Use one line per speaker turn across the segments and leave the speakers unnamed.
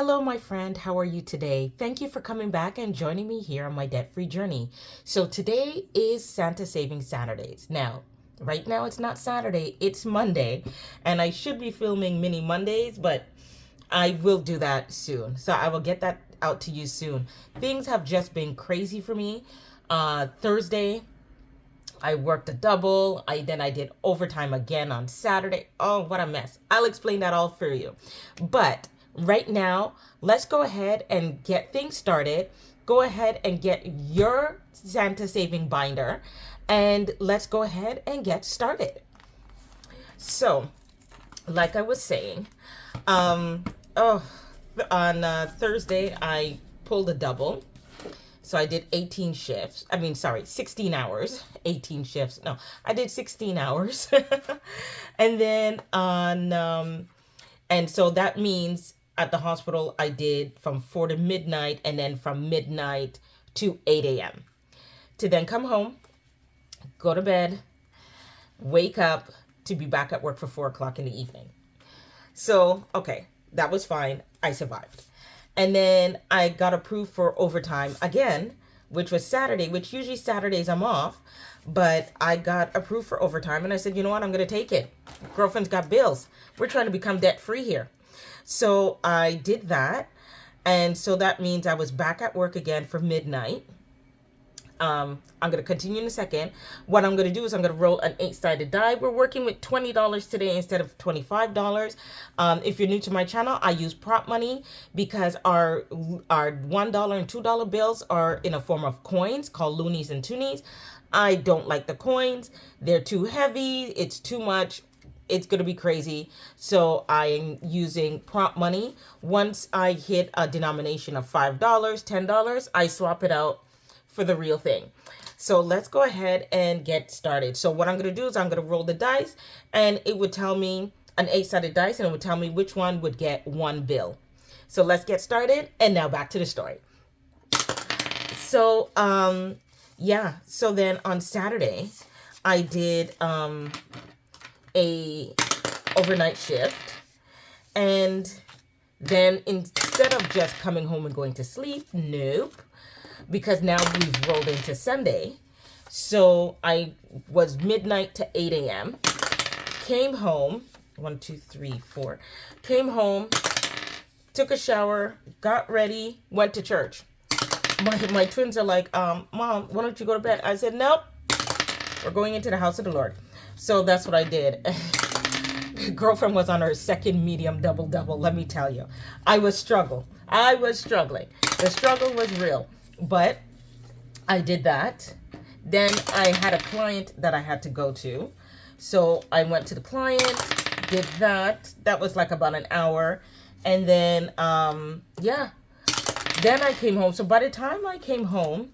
Hello, my friend. How are you today? Thank you for coming back and joining me here on my debt-free journey. So today is Santa Saving Saturdays. Now, right now it's not Saturday, it's Monday, and I should be filming mini Mondays, but I will do that soon. So I will get that out to you soon. Things have just been crazy for me. Thursday, I worked a double. Then I did overtime again on Saturday. Oh, what a mess. I'll explain that all for you. But right now, let's go ahead and get things started. Go ahead and get your Santa saving binder, and let's go ahead and get started. So, like I was saying, on Thursday, I pulled a double. So I did 18 shifts. 16 hours. 18 shifts. No, I did 16 hours. And then and so that means at the hospital, I did from 4 to midnight, and then from midnight to 8 a.m. to then come home, go to bed, wake up to be back at work for 4 o'clock in the evening. So, okay, that was fine. I survived. And then I got approved for overtime again, which was Saturday, which usually Saturdays I'm off. But I got approved for overtime, and I said, you know what, I'm going to take it. Girlfriend's got bills. We're trying to become debt-free here. So I did that. And so that means I was back at work again for midnight. I'm going to continue in a second. What I'm going to do is I'm going to roll an 8-sided die. We're working with $20 today instead of $25. If you're new to my channel, I use prop money because our $1 and $2 bills are in a form of coins called loonies and toonies. I don't like the coins. They're too heavy. It's too much. It's going to be crazy. So I'm using prop money. Once I hit a denomination of $5, $10, I swap it out for the real thing. So let's go ahead and get started. So what I'm going to do is I'm going to roll the dice, and it would tell me an 8-sided dice, and it would tell me which one would get one bill. So let's get started. And now back to the story. So, so then on Saturday, I did a overnight shift, and then instead of just coming home and going to sleep, nope, because now we've rolled into Sunday. So I was midnight to 8 a.m. Came home, 1, 2, 3, 4. Came home, took a shower, got ready, went to church. My twins are like, Mom, why don't you go to bed? I said, nope, we're going into the house of the Lord. So that's what I did. Girlfriend was on her second medium double, let me tell you. I was struggling. The struggle was real. But I did that. Then I had a client that I had to go to. So I went to the client, did that. That was like about an hour. And then, then I came home. So by the time I came home,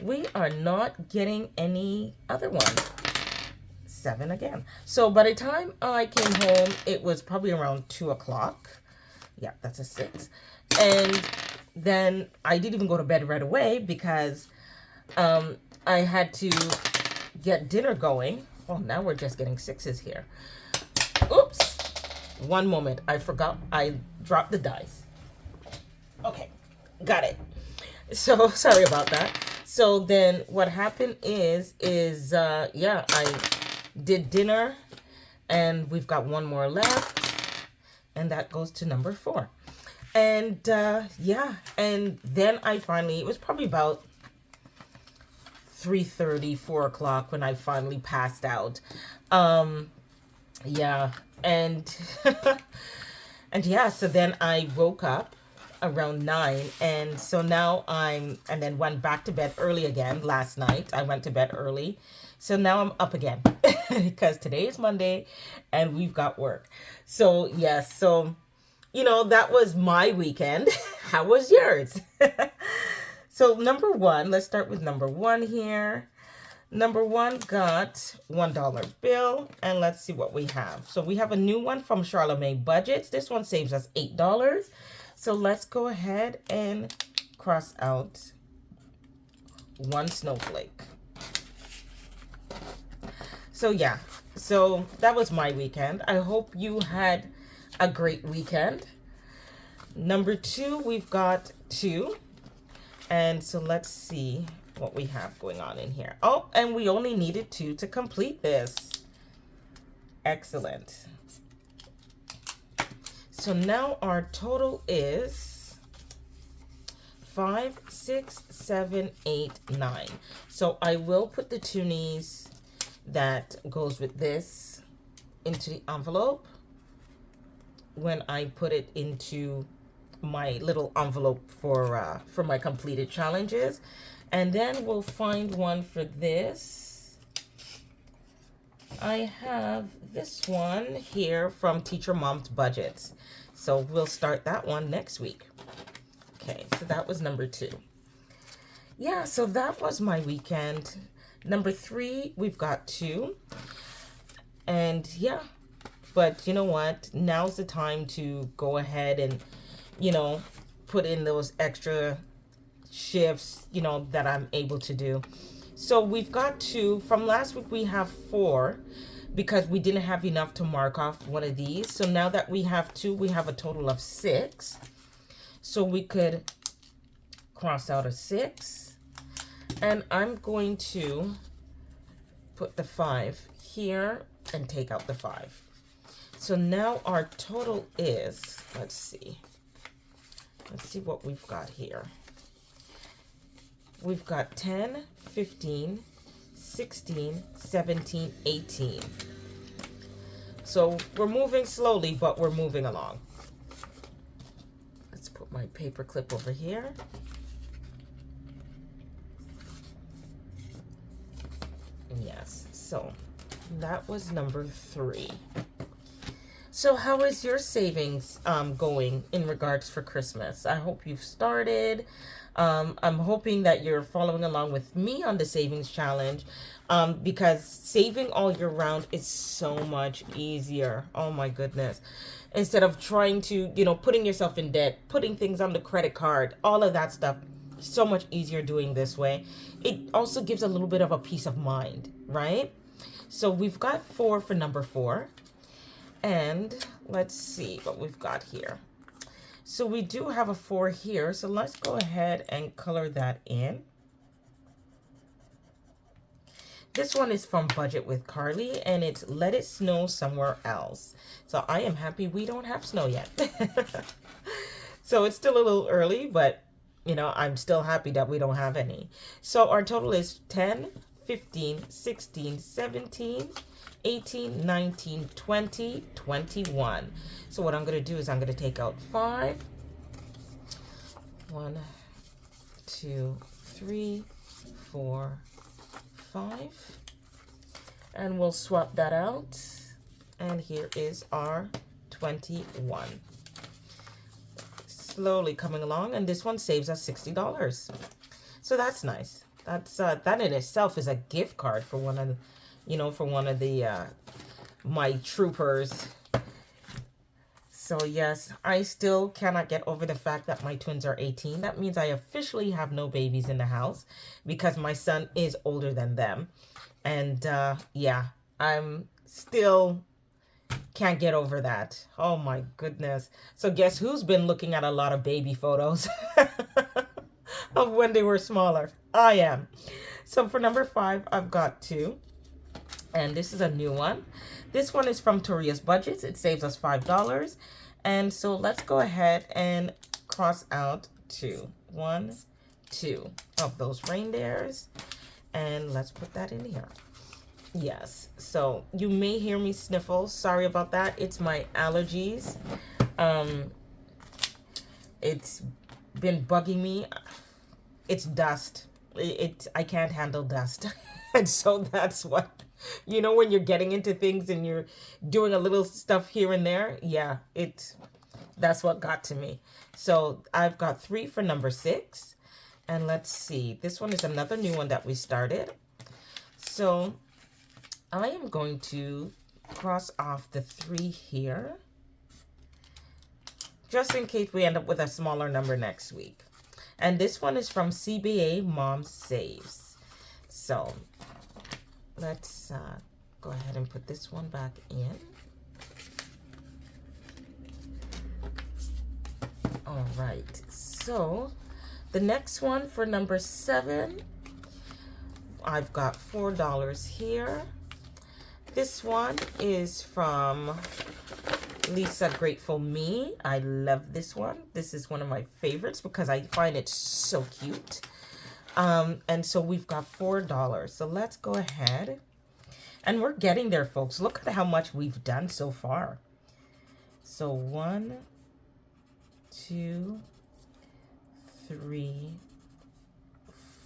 we are not getting any other ones. 7 again. So by the time I came home, it was probably around 2 o'clock. Yeah, that's a 6. And then I didn't even go to bed right away because I had to get dinner going. Oh, now we're just getting 6s here. Oops. One moment. I forgot I dropped the dice. Okay. Got it. So sorry about that. So then what happened is I did dinner, and we've got one more left, and that goes to number 4. And and then I finally, it was probably about 3:30, 4 o'clock when I finally passed out. And so then I woke up around 9, and so now and then went back to bed early again. Last night I went to bed early, so now I'm up again because today is Monday and we've got work. So yes, so that was my weekend. How was yours? So number 1, let's start with number 1 here. Number 1 got $1 bill, and let's see what we have. So we have a new one from Charlemagne Budgets. This one saves us $8. So let's go ahead and cross out 1 snowflake. So yeah, so that was my weekend. I hope you had a great weekend. Number 2, we've got 2. And so let's see what we have going on in here. Oh, and we only needed 2 to complete this. Excellent. So now our total is 5, 6, 7, 8, 9. So I will put the toonies that goes with this into the envelope when I put it into my little envelope for my completed challenges. And then we'll find one for this. I have this one here from Teacher Mom's Budgets. So we'll start that one next week. Okay, so that was number 2. Yeah, so that was my weekend. Number 3, we've got 2. And yeah, but you know what? Now's the time to go ahead and, you know, put in those extra shifts, you know, that I'm able to do. So we've got 2. From last week, we have 4 because we didn't have enough to mark off one of these. So now that we have 2, we have a total of 6. So we could cross out a 6. And I'm going to put the 5 here and take out the 5. So now our total is, let's see what we've got here. We've got 10, 15, 16, 17, 18. So we're moving slowly, but we're moving along. Let's put my paper clip over here. Yes, so that was number 3. So how is your savings going in regards for Christmas? I hope you've started. I'm hoping that you're following along with me on the savings challenge because saving all year round is so much easier. Oh my goodness. Instead of trying to, you know, putting yourself in debt, putting things on the credit card, all of that stuff, so much easier doing this way. It also gives a little bit of a peace of mind, right? So we've got 4 for number 4. And let's see what we've got here. So we do have a 4 here. So let's go ahead and color that in. This one is from Budget with Carly, and it's Let It Snow Somewhere Else. So I am happy we don't have snow yet. So it's still a little early, but, you know, I'm still happy that we don't have any. So our total is 10, 15, 16, 17, 18, 19, 20, 21. So what I'm going to do is I'm going to take out 5. 1, 2, 3, 4, 5. And we'll swap that out. And here is our 21. Slowly coming along. And this one saves us $60. So that's nice. That's that in itself is a gift card for one of, you know, for one of the my troopers. So yes, I still cannot get over the fact that my twins are 18. That means I officially have no babies in the house because my son is older than them. And yeah, I'm still can't get over that. Oh my goodness. So guess who's been looking at a lot of baby photos of when they were smaller? I am. So for number 5, I've got 2. And this is a new one. This one is from Toria's Budgets. It saves us $5. And so let's go ahead and cross out 2. 1, 2 of those reindeers. And let's put that in here. Yes. So you may hear me sniffle. Sorry about that. It's my allergies. It's been bugging me. It's dust. I can't handle dust. And so that's what, you know, when you're getting into things and you're doing a little stuff here and there, yeah, that's what got to me. So I've got 3 for number 6. And let's see, this one is another new one that we started. So I am going to cross off the 3 here, just in case we end up with a smaller number next week. And this one is from CBA Mom Saves. So let's go ahead and put this one back in. All right, so the next one for number 7, I've got $4 here. This one is from Lisa Grateful Me. I love this one. This is one of my favorites because I find it so cute. And so we've got $4. So let's go ahead. And we're getting there, folks. Look at how much we've done so far. So 1, 2, 3,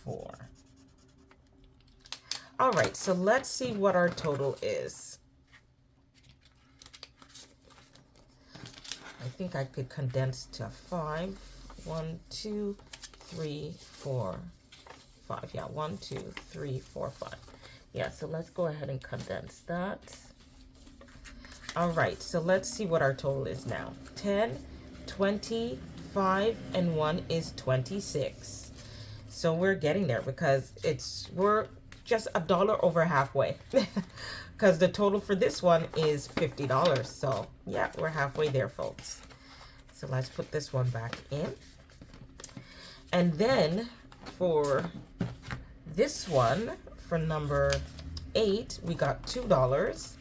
4. All right, so let's see what our total is. I think I could condense to 5. 1, 2, 3, 4, 5. Yeah, 1, 2, 3, 4, 5. Yeah, so let's go ahead and condense that. All right, so let's see what our total is now. 10, 20, 5, and 1 is 26. So we're getting there because we're just $1 over halfway. Because the total for this one is $50. So yeah, we're halfway there, folks. So let's put this one back in. And then for this one, for number 8, we got $2.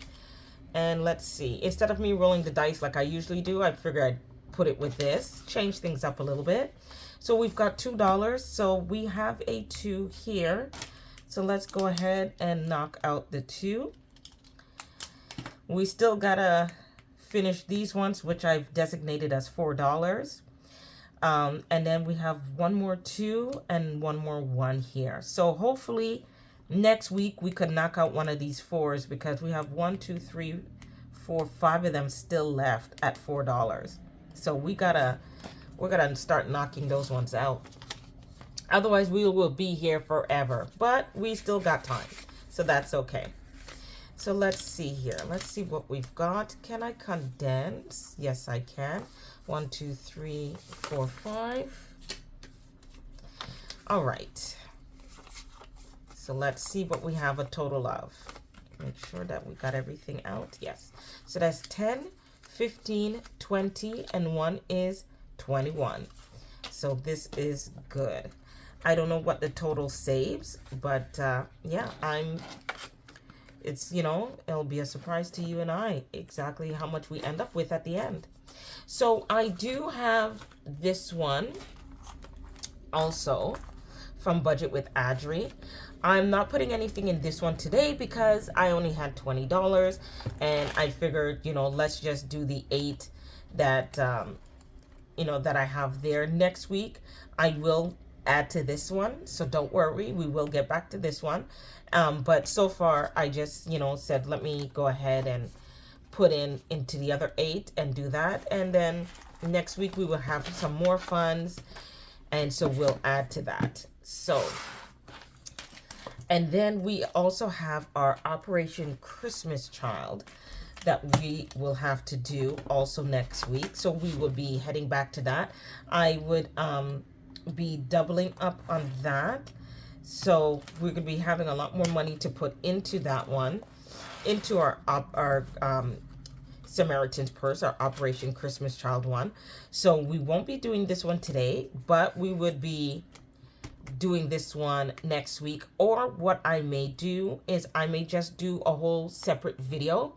And let's see, instead of me rolling the dice like I usually do, I figured I'd put it with this, change things up a little bit. So we've got $2. So we have a 2 here. So let's go ahead and knock out the 2. We still gotta finish these ones, which I've designated as $4. And then we have one more 2 and one more 1 here. So hopefully next week we could knock out one of these 4s because we have 1, 2, 3, 4, 5 of them still left at $4. So we're gonna start knocking those ones out. Otherwise we will be here forever, but we still got time. So that's okay. So let's see here. Let's see what we've got. Can I condense? Yes, I can. 1, 2, 3, 4, 5. All right. So let's see what we have a total of. Make sure that we got everything out. Yes. So that's 10, 15, 20, and 1 is 21. So this is good. I don't know what the total saves, but yeah, it's, you know, it'll be a surprise to you and I exactly how much we end up with at the end. So I do have this one also from Budget with Adri. I'm not putting anything in this one today because I only had $20 and I figured, you know, let's just do the 8 that, you know, that I have there. Next week, I will add to this one. So don't worry, we will get back to this one. But so far, I just, you know, said, let me go ahead and put into the other 8 and do that. And then next week, we will have some more funds. And so we'll add to that. So, and then we also have our Operation Christmas Child that we will have to do also next week. So we will be heading back to that. I would be doubling up on that. So we're going to be having a lot more money to put into that one, into our Samaritan's Purse, our Operation Christmas Child one. So we won't be doing this one today, but we would be doing this one next week. Or what I may do is I may just do a whole separate video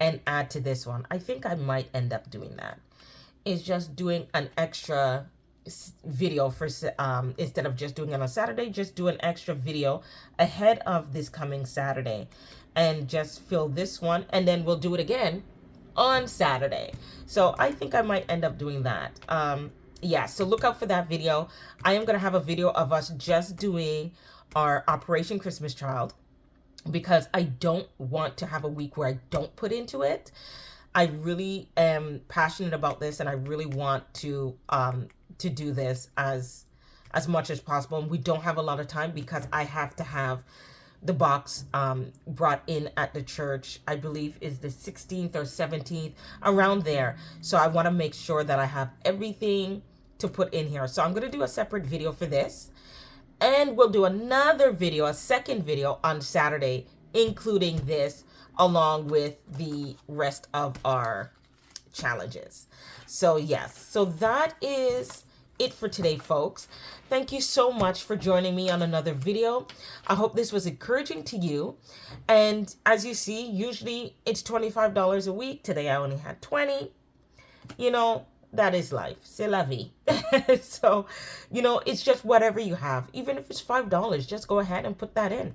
and add to this one. I think I might end up doing that. It's just doing an extra video for instead of just doing it on Saturday, just do an extra video ahead of this coming Saturday and just fill this one, and then we'll do it again on Saturday. So I think I might end up doing that. Yeah, so look out for that video. I am gonna have a video of us just doing our Operation Christmas Child because I don't want to have a week where I don't put into it. I really am passionate about this and I really want to do this as much as possible. And we don't have a lot of time because I have to have the box brought in at the church. I believe is the 16th or 17th, around there. So I want to make sure that I have everything to put in here. So I'm going to do a separate video for this. And we'll do another video, a second video on Saturday, including this, along with the rest of our challenges. So yes, so that is it for today, folks. Thank you so much for joining me on another video. I hope this was encouraging to you. And as you see, usually it's $25 a week. Today I only had 20. You know, that is life. C'est la vie. So, you know, it's just whatever you have. Even if it's $5, just go ahead and put that in.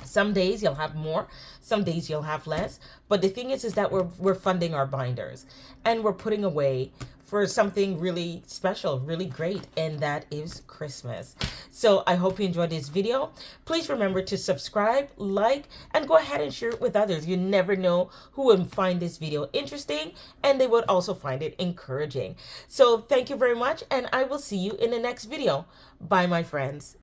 Some days you'll have more, some days you'll have less. But the thing is that we're funding our binders, and we're putting away for something really special, really great, and that is Christmas. So I hope you enjoyed this video. Please remember to subscribe, like, and go ahead and share it with others. You never know who would find this video interesting, and they would also find it encouraging. So thank you very much, and I will see you in the next video. Bye, my friends.